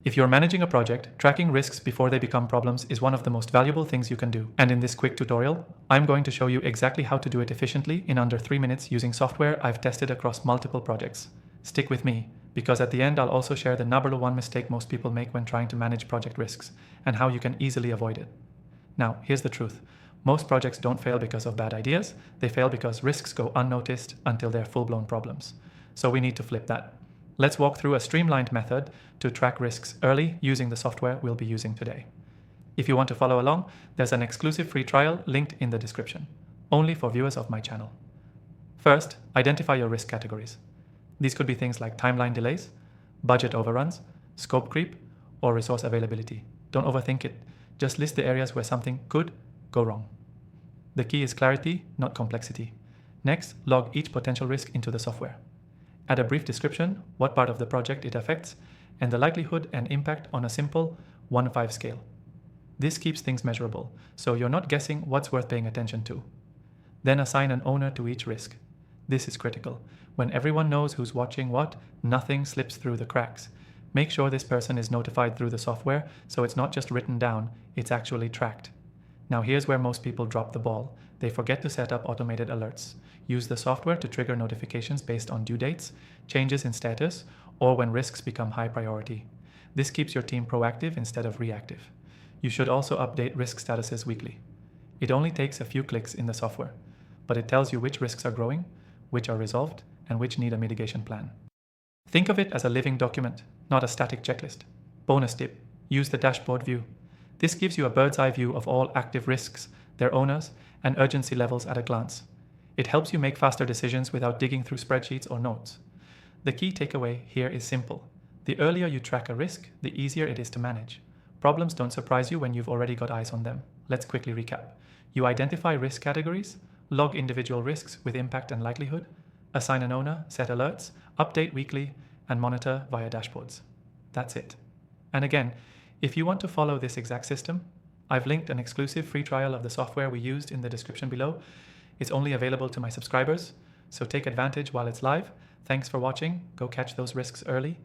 If you're managing a project, tracking risks before they become problems is one of the most valuable things you can do. And in this quick tutorial, I'm going to show you exactly how to do it efficiently in under 3 minutes using software I've tested across multiple projects. Stick with me, because at the end I'll also share the number one mistake most people make when trying to manage project risks, and how you can easily avoid it. Now, here's the truth. Most projects don't fail because of bad ideas, they fail because risks go unnoticed until they're full-blown problems. So we need to flip that. Let's walk through a streamlined method to track risks early using the software we'll be using today. If you want to follow along, there's an exclusive free trial linked in the description, only for viewers of my channel. First, identify your risk categories. These could be things like timeline delays, budget overruns, scope creep, or resource availability. Don't overthink it. Just list the areas where something could go wrong. The key is clarity, not complexity. Next, log each potential risk into the software. Add a brief description, what part of the project it affects, and the likelihood and impact on a simple 1-5 scale. This keeps things measurable, so you're not guessing what's worth paying attention to. Then assign an owner to each risk. This is critical. When everyone knows who's watching what, nothing slips through the cracks. Make sure this person is notified through the software, so it's not just written down, it's actually tracked. Now here's where most people drop the ball. They forget to set up automated alerts. Use the software to trigger notifications based on due dates, changes in status, or when risks become high priority. This keeps your team proactive instead of reactive. You should also update risk statuses weekly. It only takes a few clicks in the software, but it tells you which risks are growing, which are resolved, and which need a mitigation plan. Think of it as a living document, not a static checklist. Bonus tip, use the dashboard view. This gives you a bird's eye view of all active risks, their owners, and urgency levels at a glance. It helps you make faster decisions without digging through spreadsheets or notes. The key takeaway here is simple. The earlier you track a risk, the easier it is to manage. Problems don't surprise you when you've already got eyes on them. Let's quickly recap. You identify risk categories, log individual risks with impact and likelihood, assign an owner, set alerts, update weekly, and monitor via dashboards. That's it. And again, if you want to follow this exact system, I've linked an exclusive free trial of the software we used in the description below. It's only available to my subscribers, so take advantage while it's live. Thanks for watching. Go catch those risks early.